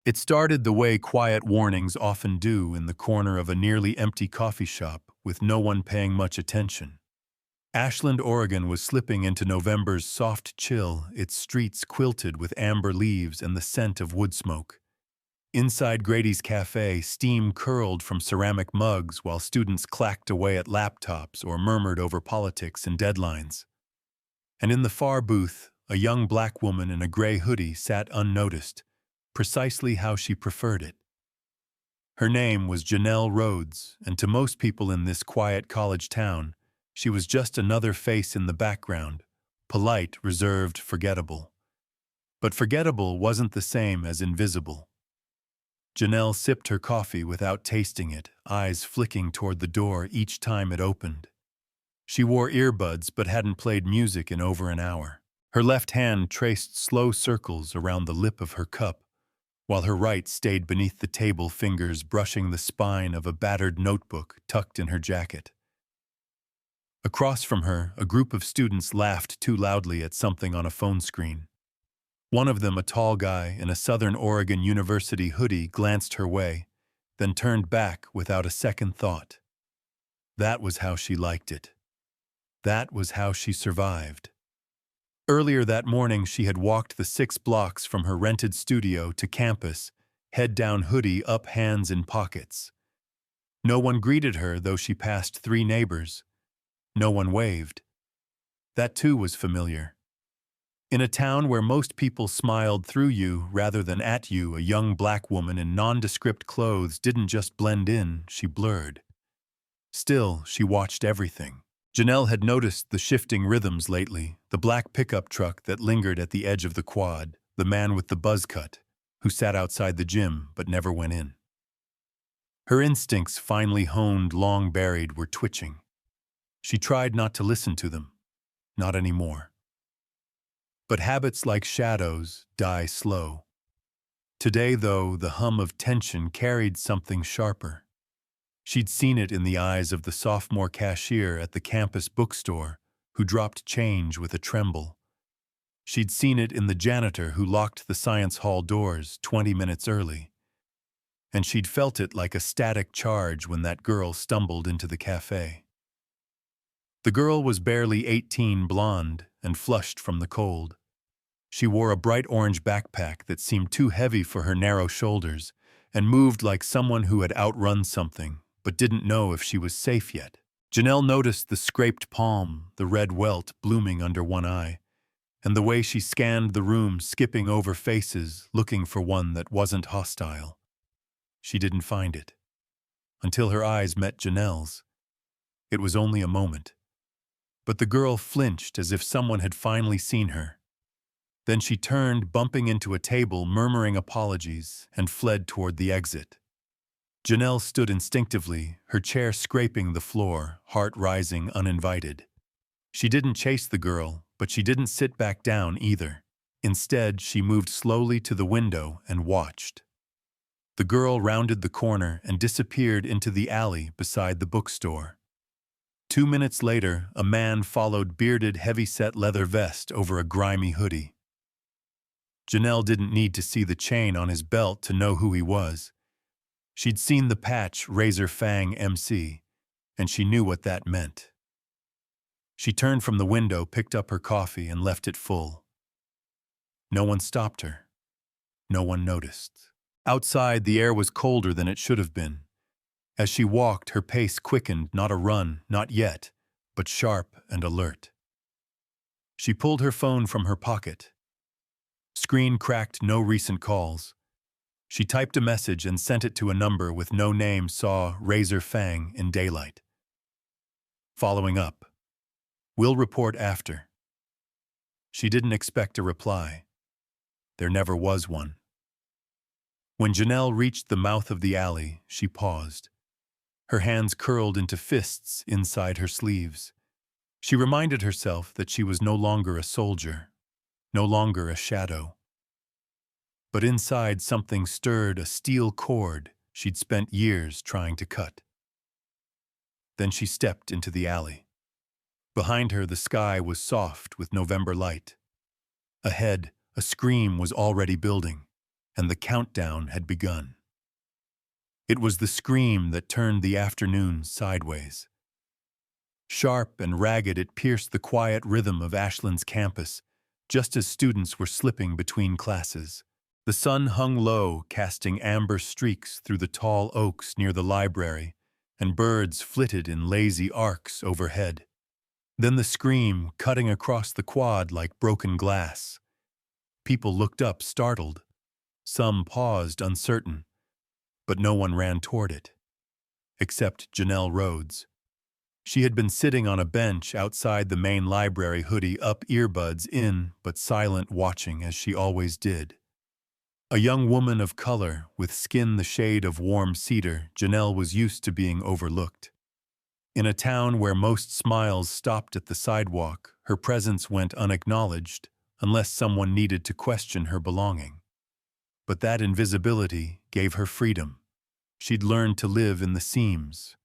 It started the way quiet warnings often do in the corner of a nearly empty coffee shop with no one paying much attention. Ashland, Oregon was slipping into November's soft chill, its streets quilted with amber leaves and the scent of wood smoke. Inside Grady's cafe, steam curled from ceramic mugs while students clacked away at laptops or murmured over politics and deadlines. And in the far booth, a young black woman in a gray hoodie sat unnoticed, precisely how she preferred it. Her name was Janelle Rhodes, and to most people in this quiet college town, she was just another face in the background, polite, reserved, forgettable. But forgettable wasn't the same as invisible. Janelle sipped her coffee without tasting it, eyes flicking toward the door each time it opened. She wore earbuds but hadn't played music in over an hour. Her left hand traced slow circles around the lip of her cup, while her right stayed beneath the table, fingers brushing the spine of a battered notebook tucked in her jacket. Across from her, a group of students laughed too loudly at something on a phone screen. One of them, a tall guy in a Southern Oregon University hoodie, glanced her way, then turned back without a second thought. That was how she liked it. That was how she survived. Earlier that morning, she had walked the 6 blocks from her rented studio to campus, head down, hoodie up, hands in pockets. No one greeted her, though she passed 3 neighbors. No one waved. That too was familiar. In a town where most people smiled through you rather than at you, a young black woman in nondescript clothes didn't just blend in, she blurred. Still, she watched everything. Janelle had noticed the shifting rhythms lately, the black pickup truck that lingered at the edge of the quad, the man with the buzz cut, who sat outside the gym but never went in. Her instincts, finely honed, long buried, were twitching. She tried not to listen to them. Not anymore. But habits, like shadows, die slow. Today, though, the hum of tension carried something sharper. She'd seen it in the eyes of the sophomore cashier at the campus bookstore, who dropped change with a tremble. She'd seen it in the janitor who locked the science hall doors 20 minutes early. And she'd felt it like a static charge when that girl stumbled into the cafe. The girl was barely 18, blonde, and flushed from the cold. She wore a bright orange backpack that seemed too heavy for her narrow shoulders and moved like someone who had outrun something, but didn't know if she was safe yet. Janelle noticed the scraped palm, the red welt blooming under one eye, and the way she scanned the room, skipping over faces, looking for one that wasn't hostile. She didn't find it. Until her eyes met Janelle's. It was only a moment. But the girl flinched as if someone had finally seen her. Then she turned, bumping into a table, murmuring apologies, and fled toward the exit. Janelle stood instinctively, her chair scraping the floor, heart rising uninvited. She didn't chase the girl, but she didn't sit back down either. Instead, she moved slowly to the window and watched. The girl rounded the corner and disappeared into the alley beside the bookstore. 2 minutes later, a man followed, bearded, heavy-set leather vest over a grimy hoodie. Janelle didn't need to see the chain on his belt to know who he was. She'd seen the patch, Razor Fang MC, and she knew what that meant. She turned from the window, picked up her coffee, and left it full. No one stopped her. No one noticed. Outside, the air was colder than it should have been. As she walked, her pace quickened, not a run, not yet, but sharp and alert. She pulled her phone from her pocket. Screen cracked, no recent calls. She typed a message and sent it to a number with no name, saw Razor Fang in daylight. Following up. Will report after. She didn't expect a reply. There never was one. When Janelle reached the mouth of the alley, she paused. Her hands curled into fists inside her sleeves. She reminded herself that she was no longer a soldier, no longer a shadow. But inside something stirred, a steel cord she'd spent years trying to cut. Then she stepped into the alley. Behind her, the sky was soft with November light. Ahead, a scream was already building. and the countdown had begun. It was the scream that turned the afternoon sideways. Sharp and ragged, it pierced the quiet rhythm of Ashland's campus, just as students were slipping between classes. The sun hung low, casting amber streaks through the tall oaks near the library, and birds flitted in lazy arcs overhead. Then the scream, cutting across the quad like broken glass. People looked up, startled. Some paused, uncertain, but no one ran toward it, except Janelle Rhodes. She had been sitting on a bench outside the main library, hoodie up, earbuds in, but silent, watching as she always did. A young woman of color, with skin the shade of warm cedar, Janelle was used to being overlooked. In a town where most smiles stopped at the sidewalk, her presence went unacknowledged, unless someone needed to question her belonging. But that invisibility gave her freedom. She'd learned to live in the seams.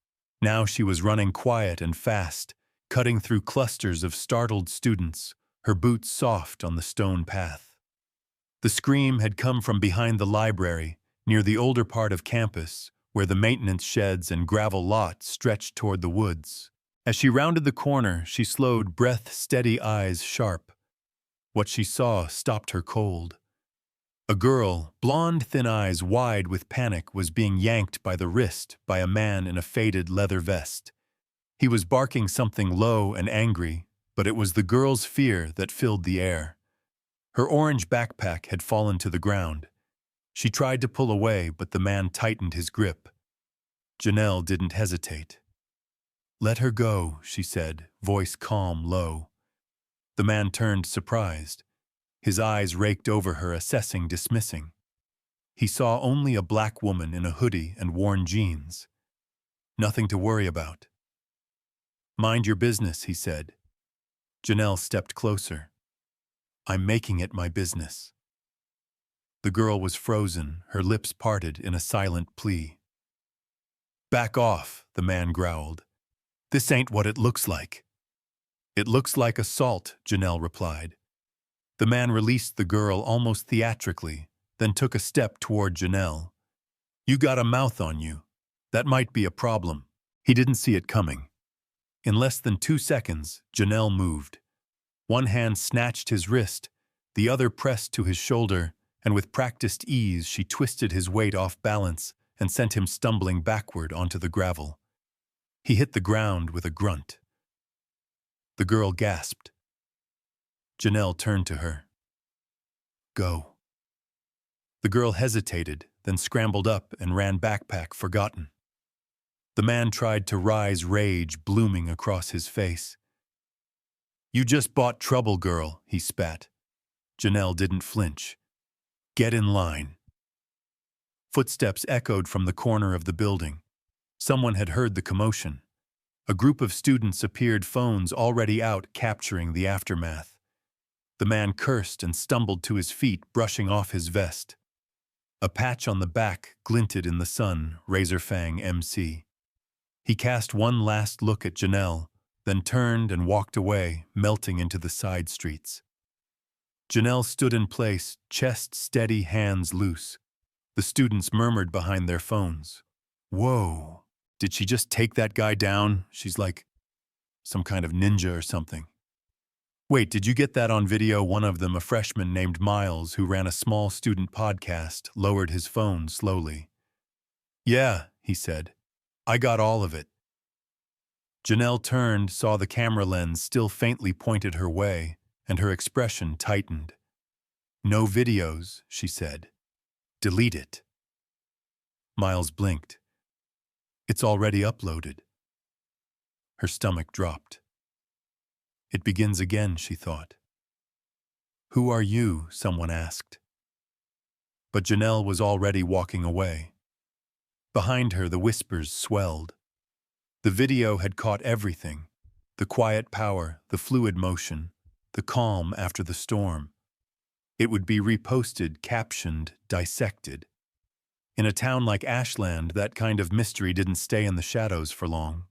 Now she was running quiet and fast, cutting through clusters of startled students, her boots soft on the stone path. The scream had come from behind the library, near the older part of campus, where the maintenance sheds and gravel lot stretched toward the woods. As she rounded the corner, she slowed, breath steady, eyes sharp. What she saw stopped her cold. A girl, blonde, thin eyes wide with panic, was being yanked by the wrist by a man in a faded leather vest. He was barking something low and angry, but it was the girl's fear that filled the air. Her orange backpack had fallen to the ground. She tried to pull away, but the man tightened his grip. Janelle didn't hesitate. "Let her go," she said, voice calm, low. The man turned, surprised. His eyes raked over her, assessing, dismissing. He saw only a black woman in a hoodie and worn jeans. "Nothing to worry about." "Mind your business," he said. Janelle stepped closer. "I'm making it my business." The girl was frozen, her lips parted in a silent plea. "Back off," the man growled. "This ain't what it looks like." "It looks like assault," Janelle replied. The man released the girl almost theatrically, then took a step toward Janelle. "You got a mouth on you. That might be a problem." He didn't see it coming. In less than 2 seconds, Janelle moved. One hand snatched his wrist, the other pressed to his shoulder, and with practiced ease she twisted his weight off balance and sent him stumbling backward onto the gravel. He hit the ground with a grunt. The girl gasped. Janelle turned to her. "Go." The girl hesitated, then scrambled up and ran, backpack forgotten. The man tried to rise, rage blooming across his face. "You just bought trouble, girl," he spat. Janelle didn't flinch. "Get in line." Footsteps echoed from the corner of the building. Someone had heard the commotion. A group of students appeared, phones already out, capturing the aftermath. The man cursed and stumbled to his feet, brushing off his vest. A patch on the back glinted in the sun, Razorfang MC. He cast one last look at Janelle, then turned and walked away, melting into the side streets. Janelle stood in place, chest steady, hands loose. The students murmured behind their phones. "Whoa, did she just take that guy down? She's like some kind of ninja or something." "Wait, did you get that on video?" One of them, a freshman named Miles, who ran a small student podcast, lowered his phone slowly. "Yeah," he said. "I got all of it." Janelle turned, saw the camera lens still faintly pointed her way, and her expression tightened. "No videos," she said. "Delete it." Miles blinked. "It's already uploaded." Her stomach dropped. It begins again, she thought. "Who are you?" someone asked. But Janelle was already walking away. Behind her, the whispers swelled. The video had caught everything: the quiet power, the fluid motion, the calm after the storm. It would be reposted, captioned, dissected. In a town like Ashland, that kind of mystery didn't stay in the shadows for long.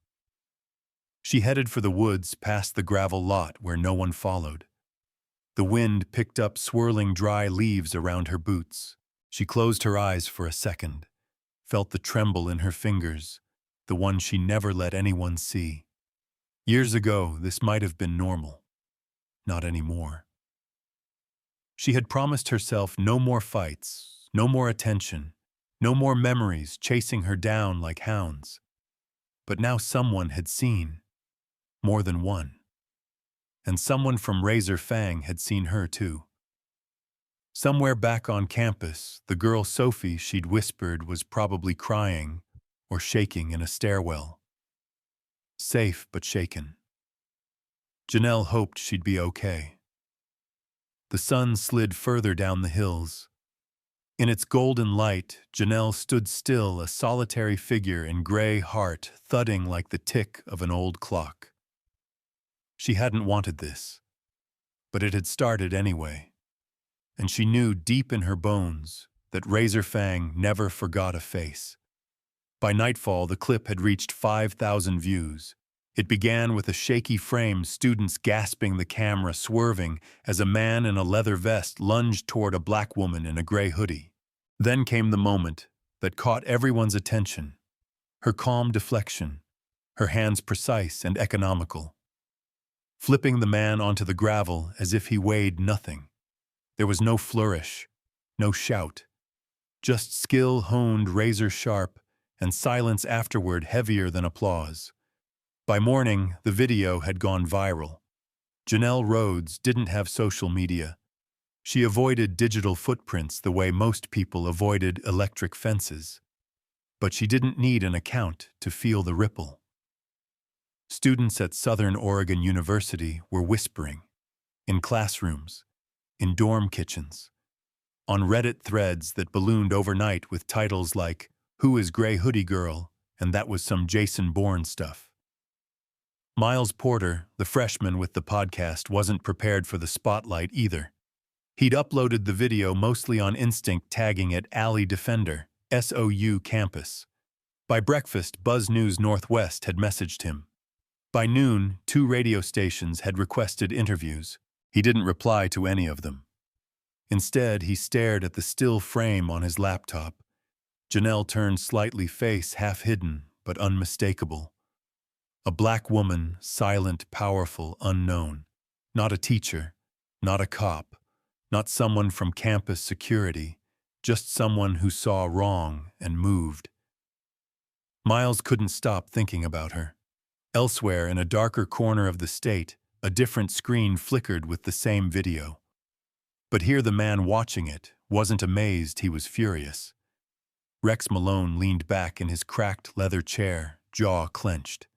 She headed for the woods, past the gravel lot where no one followed. The wind picked up swirling dry leaves around her boots. She closed her eyes for a second, felt the tremble in her fingers, the one she never let anyone see. Years ago, this might have been normal. Not anymore. She had promised herself no more fights, no more attention, no more memories chasing her down like hounds. But now someone had seen, more than one. And someone from Razor Fang had seen her too. Somewhere back on campus, the girl Sophie she'd whispered was probably crying or shaking in a stairwell. Safe but shaken. Janelle hoped she'd be okay. The sun slid further down the hills. In its golden light, Janelle stood still, a solitary figure in gray heart thudding like the tick of an old clock. She hadn't wanted this, but it had started anyway. And she knew deep in her bones that Razor Fang never forgot a face. By nightfall, the clip had reached 5,000 views. It began with a shaky frame, students gasping, the camera swerving as a man in a leather vest lunged toward a black woman in a gray hoodie. Then came the moment that caught everyone's attention. Her calm deflection, her hands precise and economical. Flipping the man onto the gravel as if he weighed nothing. There was no flourish, no shout. Just skill honed razor sharp and silence afterward heavier than applause. By morning, the video had gone viral. Janelle Rhodes didn't have social media. She avoided digital footprints the way most people avoided electric fences. But she didn't need an account to feel the ripple. Students at Southern Oregon University were whispering, in classrooms, in dorm kitchens, on Reddit threads that ballooned overnight with titles like, "Who is Gray Hoodie Girl?" and "That was some Jason Bourne stuff." Miles Porter, the freshman with the podcast, wasn't prepared for the spotlight either. He'd uploaded the video mostly on instinct, tagging it Alley Defender, SOU campus. By breakfast, Buzz News Northwest had messaged him. By noon, 2 radio stations had requested interviews. He didn't reply to any of them. Instead, he stared at the still frame on his laptop. Janelle turned slightly, face half hidden but unmistakable. A black woman, silent, powerful, unknown. Not a teacher, not a cop, not someone from campus security, just someone who saw wrong and moved. Miles couldn't stop thinking about her. Elsewhere, in a darker corner of the state, a different screen flickered with the same video. But here the man watching it wasn't amazed, he was furious. Rex Malone leaned back in his cracked leather chair, jaw clenched.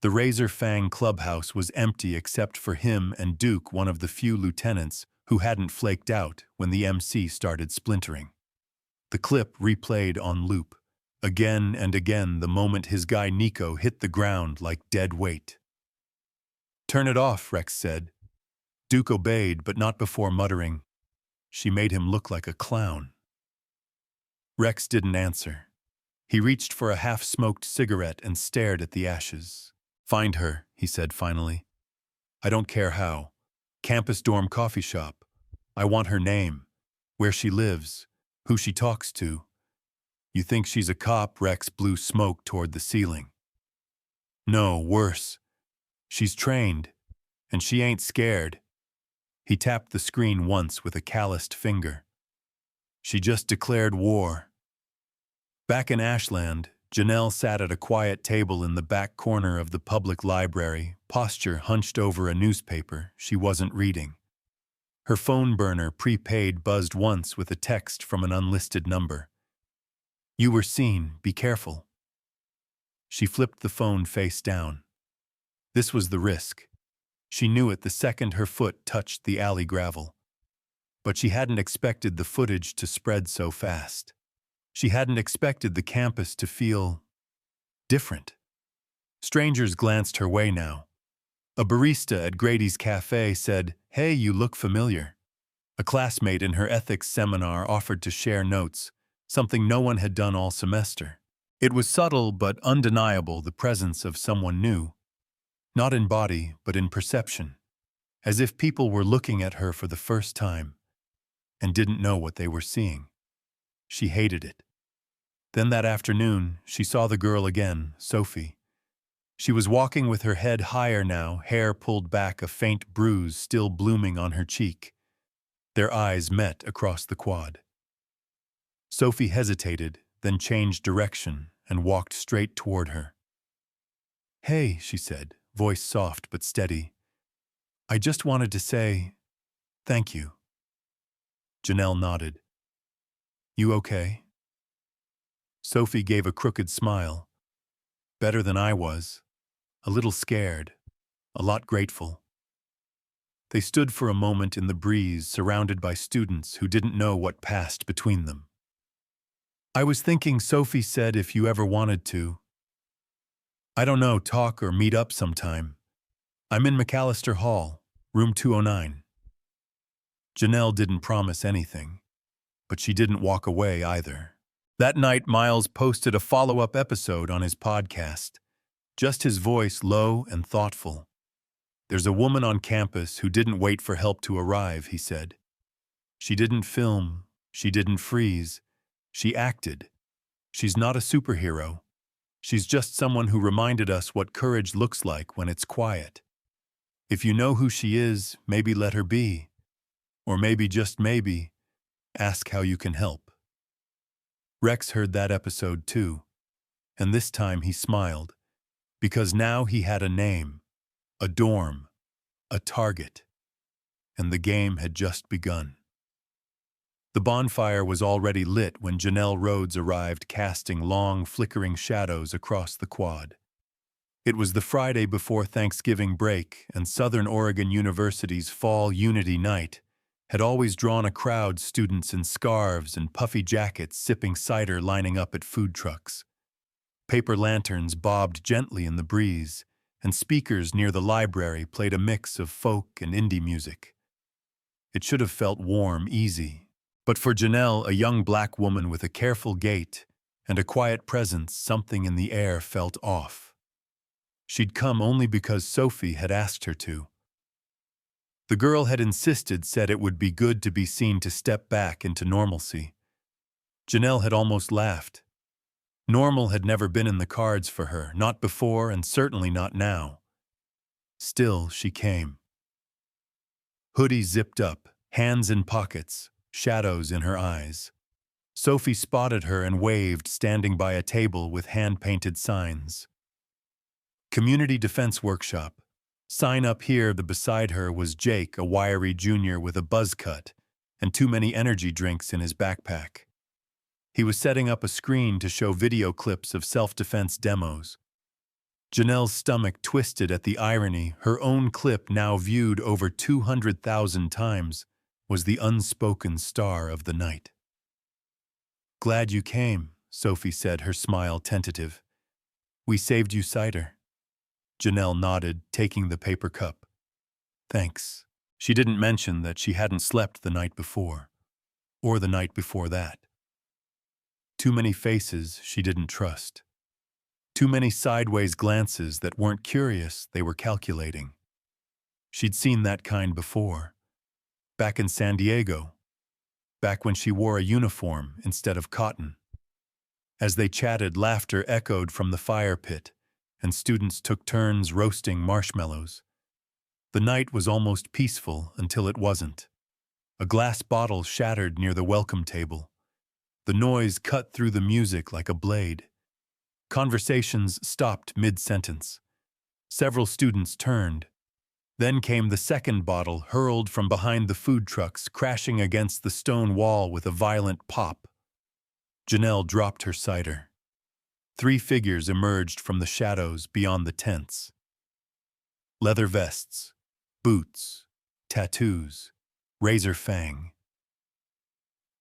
The Razor Fang clubhouse was empty except for him and Duke, one of the few lieutenants who hadn't flaked out when the MC started splintering. The clip replayed on loop, again and again, the moment his guy Nico hit the ground like dead weight. "Turn it off," Rex said. Duke obeyed, but not before muttering, "She made him look like a clown." Rex didn't answer. He reached for a half-smoked cigarette and stared at the ashes. "Find her," he said finally. "I don't care how. Campus dorm coffee shop. I want her name, where she lives, who she talks to." "You think she's a cop?" Rex blew smoke toward the ceiling. "No, worse. She's trained, and she ain't scared." He tapped the screen once with a calloused finger. "She just declared war." Back in Ashland, Janelle sat at a quiet table in the back corner of the public library, posture hunched over a newspaper she wasn't reading. Her phone burner, prepaid, buzzed once with a text from an unlisted number. "You were seen, be careful." She flipped the phone face down. This was the risk. She knew it the second her foot touched the alley gravel. But she hadn't expected the footage to spread so fast. She hadn't expected the campus to feel different. Strangers glanced her way now. A barista at Grady's cafe said, "Hey, you look familiar." A classmate in her ethics seminar offered to share notes, something no one had done all semester. It was subtle but undeniable, the presence of someone new. Not in body, but in perception. As if people were looking at her for the first time and didn't know what they were seeing. She hated it. Then that afternoon, she saw the girl again, Sophie. She was walking with her head higher now, hair pulled back, a faint bruise still blooming on her cheek. Their eyes met across the quad. Sophie hesitated, then changed direction and walked straight toward her. "Hey," she said, voice soft but steady. "I just wanted to say thank you." Janelle nodded. "You okay?" Sophie gave a crooked smile. "Better than I was. A little scared. A lot grateful." They stood for a moment in the breeze, surrounded by students who didn't know what passed between them. "I was thinking," Sophie said, "if you ever wanted to. I don't know, talk or meet up sometime. I'm in McAllister Hall, room 209. Janelle didn't promise anything, but she didn't walk away either. That night, Miles posted a follow-up episode on his podcast. Just his voice, low and thoughtful. "There's a woman on campus who didn't wait for help to arrive," he said. "She didn't film. She didn't freeze. She acted. She's not a superhero. She's just someone who reminded us what courage looks like when it's quiet. If you know who she is, maybe let her be. Or maybe, just maybe, ask how you can help." Rex heard that episode too, and this time he smiled, because now he had a name, a dorm, a target, and the game had just begun. The bonfire was already lit when Janelle Rhodes arrived, casting long, flickering shadows across the quad. It was the Friday before Thanksgiving break, and Southern Oregon University's Fall Unity Night had always drawn a crowd, students in scarves and puffy jackets sipping cider lining up at food trucks. Paper lanterns bobbed gently in the breeze, and speakers near the library played a mix of folk and indie music. It should have felt warm, easy. But for Janelle, a young black woman with a careful gait and a quiet presence, something in the air felt off. She'd come only because Sophie had asked her to. The girl had insisted, said it would be good to be seen to step back into normalcy. Janelle had almost laughed. Normal had never been in the cards for her, not before and certainly not now. Still, she came. Hoodie zipped up, hands in pockets, shadows in her eyes. Sophie spotted her and waved, standing by a table with hand-painted signs. "Community Defense Workshop. Sign up here." The beside her was Jake, a wiry junior with a buzz cut and too many energy drinks in his backpack. He was setting up a screen to show video clips of self-defense demos. Janelle's stomach twisted at the irony. Her own clip, now viewed over 200,000 times, was the unspoken star of the night. "Glad you came," Sophie said, her smile tentative. "We saved you cider." Janelle nodded, taking the paper cup. "Thanks." She didn't mention that she hadn't slept the night before, or the night before that. Too many faces she didn't trust. Too many sideways glances that weren't curious, they were calculating. She'd seen that kind before. Back in San Diego. Back when she wore a uniform instead of cotton. As they chatted, laughter echoed from the fire pit, and students took turns roasting marshmallows. The night was almost peaceful until it wasn't. A glass bottle shattered near the welcome table. The noise cut through the music like a blade. Conversations stopped mid-sentence. Several students turned. Then came the second bottle, hurled from behind the food trucks, crashing against the stone wall with a violent pop. Janelle dropped her cider. 3 figures emerged from the shadows beyond the tents. Leather vests, boots, tattoos, razor fang.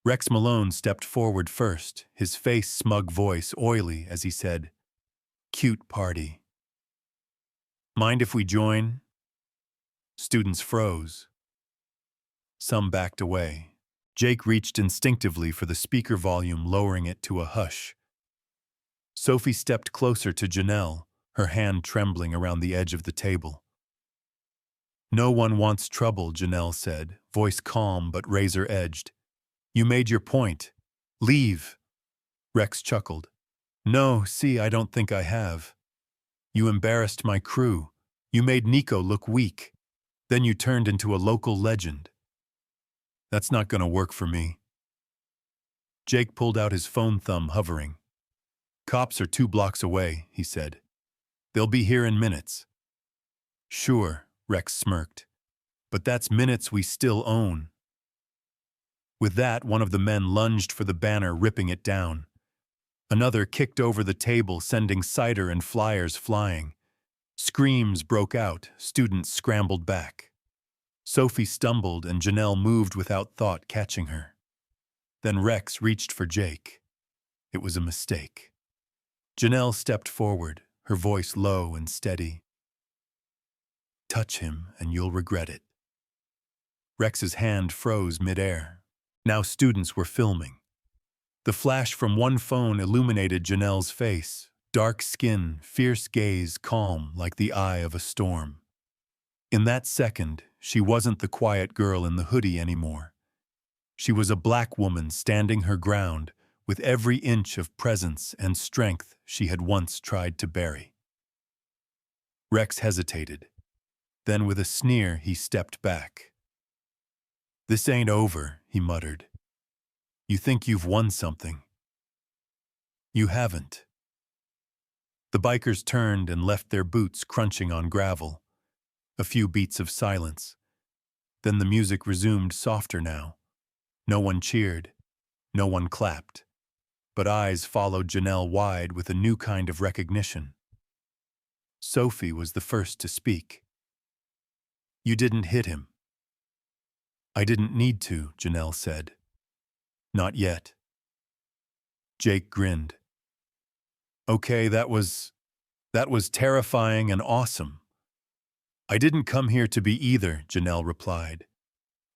Rex Malone stepped forward first, his face, smug voice oily as he said, "Cute party. Mind if we join?" Students froze. Some backed away. Jake reached instinctively for the speaker volume, lowering it to a hush. Sophie stepped closer to Janelle, her hand trembling around the edge of the table. "No one wants trouble," Janelle said, voice calm but razor-edged. "You made your point. Leave, Rex chuckled. No, see, I don't think I have. You embarrassed my crew. You made Nico look weak. Then you turned into a local legend. That's not gonna work for me. Jake pulled out his phone thumb, hovering. Cops are 2 blocks away, he said. They'll be here in minutes. Sure, Rex smirked. But that's minutes we still own. With that, one of the men lunged for the banner, ripping it down. Another kicked over the table, sending cider and flyers flying. Screams broke out, students scrambled back. Sophie stumbled and Janelle moved without thought, catching her. Then Rex reached for Jake. It was a mistake. Janelle stepped forward, her voice low and steady. Touch him and you'll regret it. Rex's hand froze midair. Now students were filming. The flash from one phone illuminated Janelle's face, dark skin, fierce gaze, calm like the eye of a storm. In that second, she wasn't the quiet girl in the hoodie anymore. She was a black woman standing her ground, with every inch of presence and strength she had once tried to bury. Rex hesitated. Then with a sneer, he stepped back. This ain't over, he muttered. You think you've won something. You haven't. The bikers turned and left their boots crunching on gravel. A few beats of silence. Then the music resumed, softer now. No one cheered. No one clapped. But eyes followed Janelle wide with a new kind of recognition. Sophie was the first to speak. You didn't hit him. I didn't need to, Janelle said. Not yet. Jake grinned. Okay, that was terrifying and awesome. I didn't come here to be either, Janelle replied.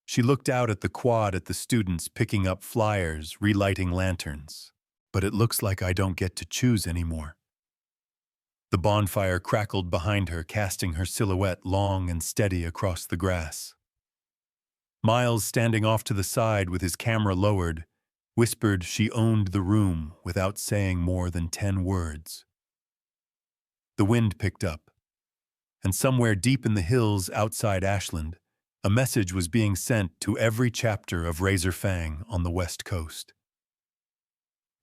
She looked out at the quad at the students picking up flyers, relighting lanterns. But it looks like I don't get to choose anymore. The bonfire crackled behind her, casting her silhouette long and steady across the grass. Miles, standing off to the side with his camera lowered, whispered she owned the room without saying more than 10 words. The wind picked up, and somewhere deep in the hills outside Ashland, a message was being sent to every chapter of Razor Fang on the West Coast.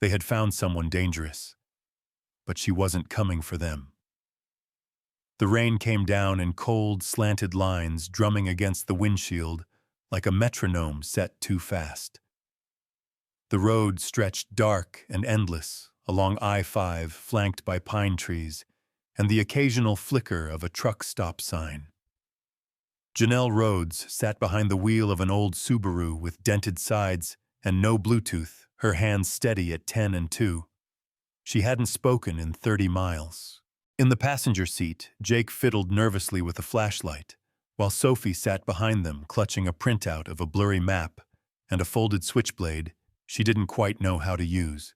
They had found someone dangerous, but she wasn't coming for them. The rain came down in cold, slanted lines, drumming against the windshield like a metronome set too fast. The road stretched dark and endless along I-5, flanked by pine trees and the occasional flicker of a truck stop sign. Janelle Rhodes sat behind the wheel of an old Subaru with dented sides and no Bluetooth, her hands steady at 10 and 2. She hadn't spoken in 30 miles. In the passenger seat, Jake fiddled nervously with a flashlight, while Sophie sat behind them, clutching a printout of a blurry map and a folded switchblade she didn't quite know how to use.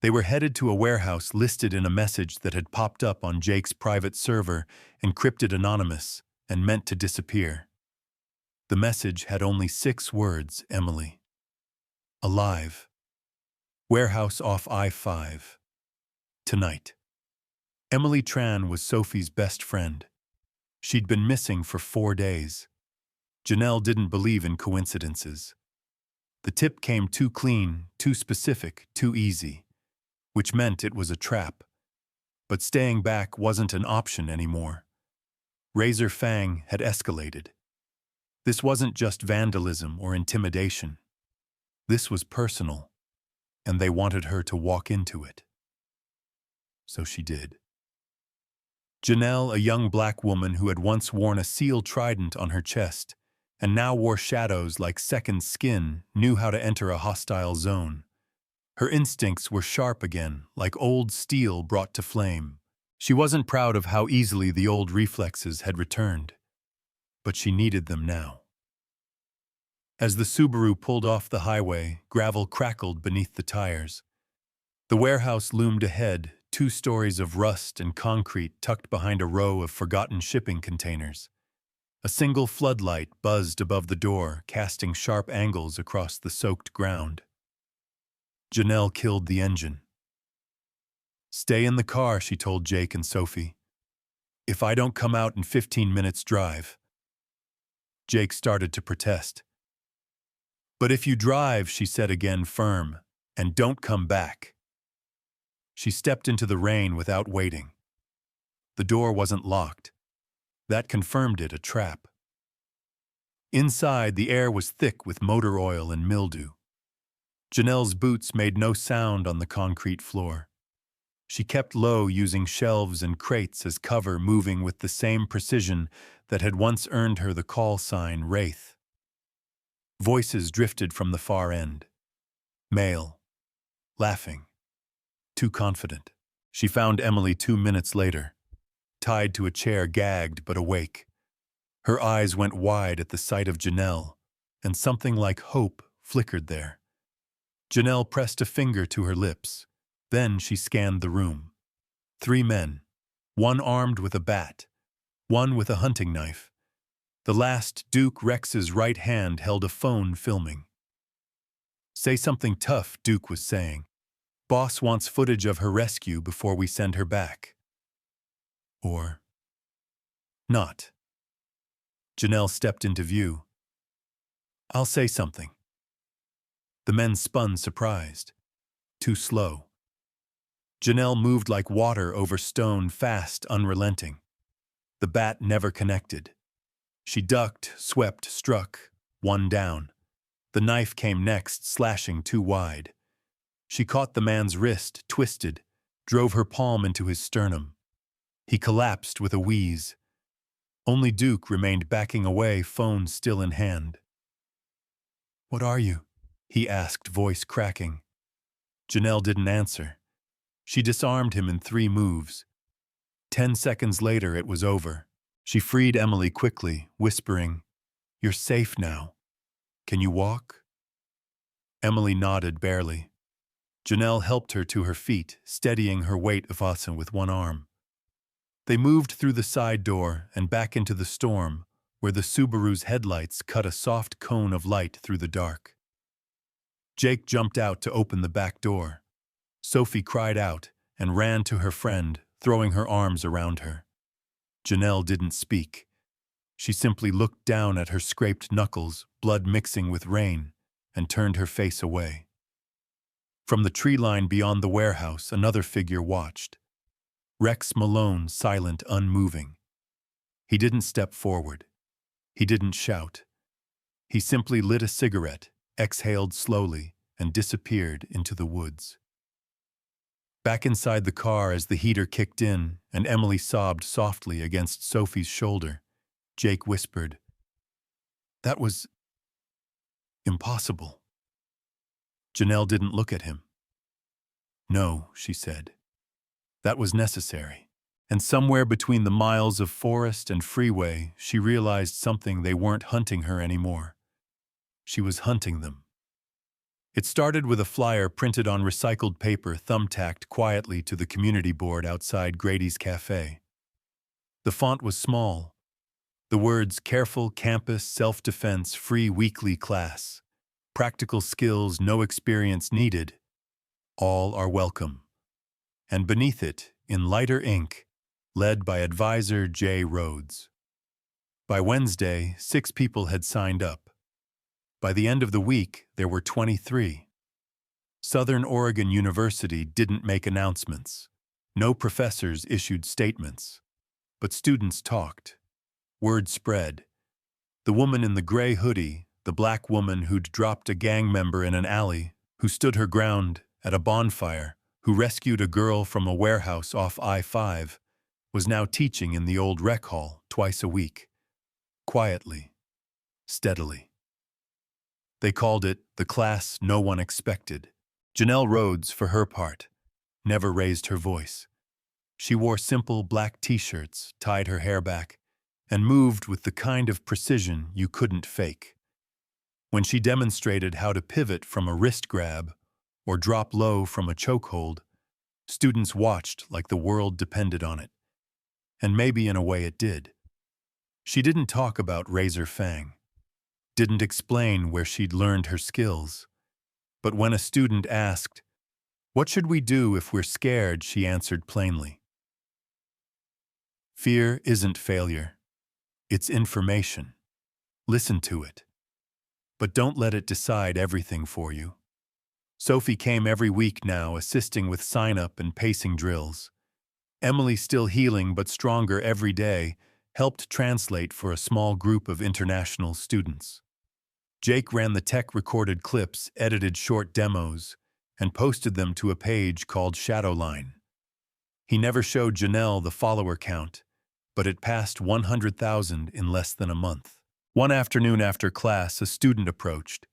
They were headed to a warehouse listed in a message that had popped up on Jake's private server, encrypted anonymous, and meant to disappear. The message had only 6 words, Emily. Alive. Warehouse off I-5. Tonight. Emily Tran was Sophie's best friend. She'd been missing for 4 days. Janelle didn't believe in coincidences. The tip came too clean, too specific, too easy, which meant it was a trap. But staying back wasn't an option anymore. Razor Fang had escalated. This wasn't just vandalism or intimidation. This was personal, and they wanted her to walk into it. So she did. Janelle, a young black woman who had once worn a seal trident on her chest and now wore shadows like second skin, knew how to enter a hostile zone. Her instincts were sharp again, like old steel brought to flame. She wasn't proud of how easily the old reflexes had returned, but she needed them now. As the Subaru pulled off the highway, gravel crackled beneath the tires. The warehouse loomed ahead, 2 stories of rust and concrete tucked behind a row of forgotten shipping containers. A single floodlight buzzed above the door, casting sharp angles across the soaked ground. Janelle killed the engine. "Stay in the car," she told Jake and Sophie. "If I don't come out in 15 minutes drive." Jake started to protest. "But if you drive," she said again, firm, "and don't come back." She stepped into the rain without waiting. The door wasn't locked. That confirmed it a trap. Inside, the air was thick with motor oil and mildew. Janelle's boots made no sound on the concrete floor. She kept low, using shelves and crates as cover, moving with the same precision that had once earned her the call sign Wraith. Voices drifted from the far end. Male. Laughing. Too confident. She found Emily 2 minutes later, tied to a chair, gagged but awake. Her eyes went wide at the sight of Janelle, and something like hope flickered there. Janelle pressed a finger to her lips. Then she scanned the room. 3 men, one armed with a bat, one with a hunting knife. The last, Duke Rex's right hand, held a phone filming. "Say something tough," Duke was saying. "Boss wants footage of her rescue before we send her back." Or not. Janelle stepped into view. "I'll say something." The men spun, surprised. Too slow. Janelle moved like water over stone, fast, unrelenting. The bat never connected. She ducked, swept, struck, one down. The knife came next, slashing too wide. She caught the man's wrist, twisted, drove her palm into his sternum. He collapsed with a wheeze. Only Duke remained backing away, phone still in hand. "What are you?" he asked, voice cracking. Janelle didn't answer. She disarmed him in 3 moves. 10 seconds later, it was over. She freed Emily quickly, whispering, "You're safe now. Can you walk?" Emily nodded barely. Janelle helped her to her feet, steadying her weight of Asa with one arm. They moved through the side door and back into the storm, where the Subaru's headlights cut a soft cone of light through the dark. Jake jumped out to open the back door. Sophie cried out and ran to her friend, throwing her arms around her. Janelle didn't speak. She simply looked down at her scraped knuckles, blood mixing with rain, and turned her face away. From the tree line beyond the warehouse, another figure watched. Rex Malone, silent, unmoving. He didn't step forward. He didn't shout. He simply lit a cigarette, exhaled slowly, and disappeared into the woods. Back inside the car, as the heater kicked in and Emily sobbed softly against Sophie's shoulder, Jake whispered, "That was impossible." Janelle didn't look at him. "No," she said. "That was necessary." And somewhere between the miles of forest and freeway, she realized something: they weren't hunting her anymore. She was hunting them. It started with a flyer printed on recycled paper, thumbtacked quietly to the community board outside Grady's Cafe. The font was small. The words: "Careful Campus Self-Defense Free Weekly Class. Practical skills, no experience needed. All are welcome." And beneath it, in lighter ink, led by advisor J. Rhodes. By Wednesday, 6 people had signed up. By the end of the week, there were 23. Southern Oregon University didn't make announcements. No professors issued statements. But students talked. Word spread. The woman in the gray hoodie, the black woman who'd dropped a gang member in an alley, who stood her ground at a bonfire, who rescued a girl from a warehouse off I-5, was now teaching in the old rec hall twice a week. Quietly. Steadily. They called it the class no one expected. Janelle Rhodes, for her part, never raised her voice. She wore simple black t-shirts, tied her hair back, and moved with the kind of precision you couldn't fake. When she demonstrated how to pivot from a wrist grab or drop low from a chokehold, students watched like the world depended on it. And maybe in a way it did. She didn't talk about Razor Fang. Didn't explain where she'd learned her skills. But when a student asked, "What should we do if we're scared?" she answered plainly, "Fear isn't failure. It's information. Listen to it. But don't let it decide everything for you." Sophie came every week now, assisting with sign-up and pacing drills. Emily, still healing but stronger every day, helped translate for a small group of international students. Jake ran the tech-recorded clips, edited short demos, and posted them to a page called Shadowline. He never showed Janelle the follower count, but it passed 100,000 in less than a month. One afternoon after class, a student approached.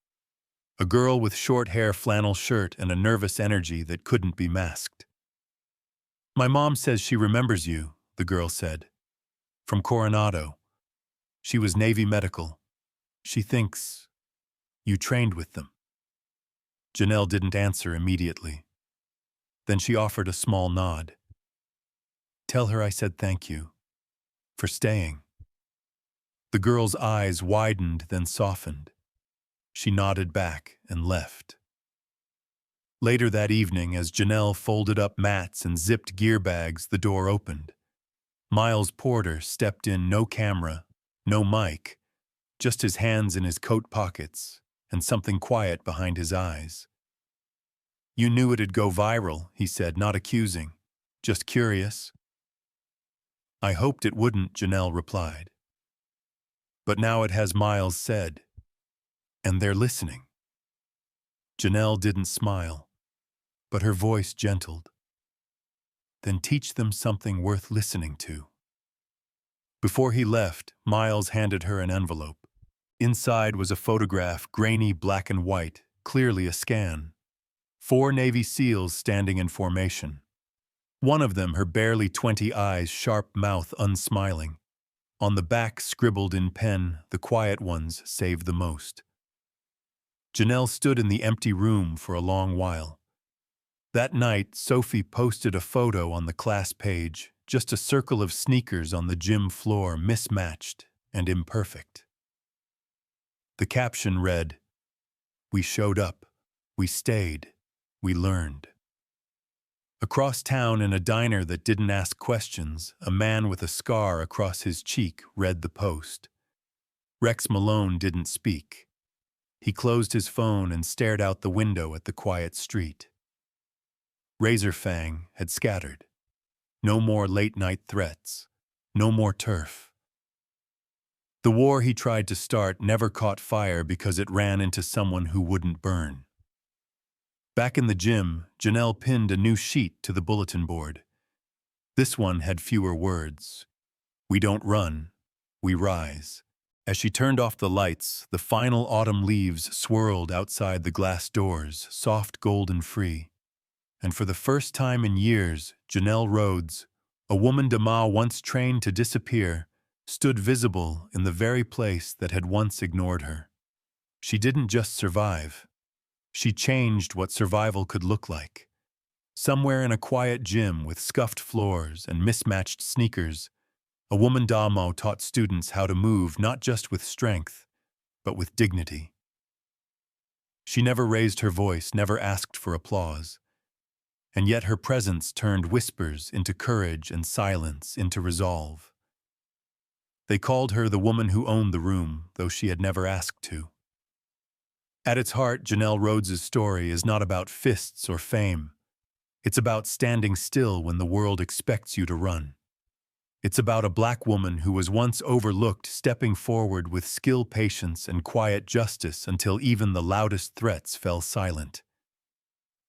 A girl with short hair, flannel shirt, and a nervous energy that couldn't be masked. "My mom says she remembers you," the girl said. "From Coronado. She was Navy medical. She thinks you trained with them." Janelle didn't answer immediately. Then she offered a small nod. "Tell her I said thank you for staying." The girl's eyes widened, then softened. She nodded back and left. Later that evening, as Janelle folded up mats and zipped gear bags, the door opened. Miles Porter stepped in, no camera, no mic, just his hands in his coat pockets and something quiet behind his eyes. "You knew it'd go viral," he said, not accusing, just curious. "I hoped it wouldn't," Janelle replied. "But now it has," Miles said. "And they're listening." Janelle didn't smile, but her voice gentled. "Then teach them something worth listening to." Before he left, Miles handed her an envelope. Inside was a photograph, grainy black and white, clearly a scan. 4 Navy SEALs standing in formation. One of them, her barely 20 eyes, sharp mouth unsmiling. On the back, scribbled in pen, "The quiet ones save the most." Janelle stood in the empty room for a long while. That night, Sophie posted a photo on the class page, just a circle of sneakers on the gym floor, mismatched and imperfect. The caption read, "We showed up, we stayed, we learned." Across town, in a diner that didn't ask questions, a man with a scar across his cheek read the post. Rex Malone didn't speak. He closed his phone and stared out the window at the quiet street. Razor Fang had scattered. No more late-night threats. No more turf. The war he tried to start never caught fire because it ran into someone who wouldn't burn. Back in the gym, Janelle pinned a new sheet to the bulletin board. This one had fewer words. "We don't run, we rise." As she turned off the lights, the final autumn leaves swirled outside the glass doors, soft, golden free. And for the first time in years, Janelle Rhodes, a woman Dama once trained to disappear, stood visible in the very place that had once ignored her. She didn't just survive. She changed what survival could look like. Somewhere in a quiet gym with scuffed floors and mismatched sneakers, a woman Damo taught students how to move not just with strength, but with dignity. She never raised her voice, never asked for applause. And yet her presence turned whispers into courage and silence into resolve. They called her the woman who owned the room, though she had never asked to. At its heart, Janelle Rhodes's story is not about fists or fame. It's about standing still when the world expects you to run. It's about a black woman who was once overlooked, stepping forward with skill, patience, and quiet justice until even the loudest threats fell silent.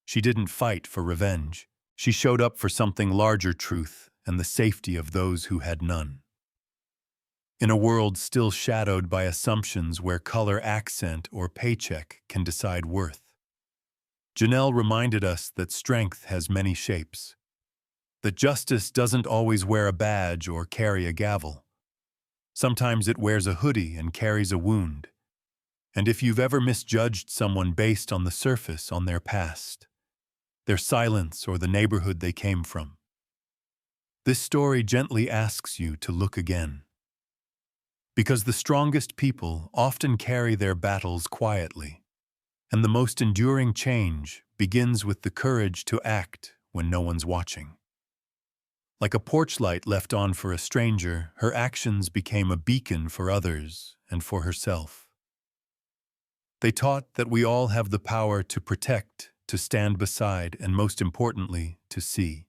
She didn't fight for revenge. She showed up for something larger: truth and the safety of those who had none. In a world still shadowed by assumptions where color, accent, or paycheck can decide worth, Janelle reminded us that strength has many shapes, that justice doesn't always wear a badge or carry a gavel. Sometimes it wears a hoodie and carries a wound. And if you've ever misjudged someone based on the surface, on their past, their silence, or the neighborhood they came from, this story gently asks you to look again. Because the strongest people often carry their battles quietly, And the most enduring change begins with the courage to act when no one's watching. Like a porch light left on for a stranger, her actions became a beacon for others and for herself. They taught that we all have the power to protect, to stand beside, and most importantly, to see.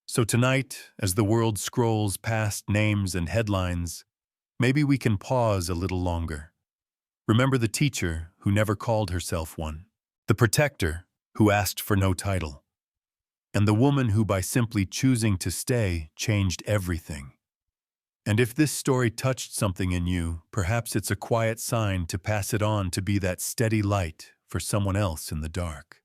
So tonight, as the world scrolls past names and headlines, maybe we can pause a little longer. Remember the teacher who never called herself one, the protector who asked for no title, and the woman who by simply choosing to stay changed everything. And if this story touched something in you, perhaps it's a quiet sign to pass it on to be that steady light for someone else in the dark.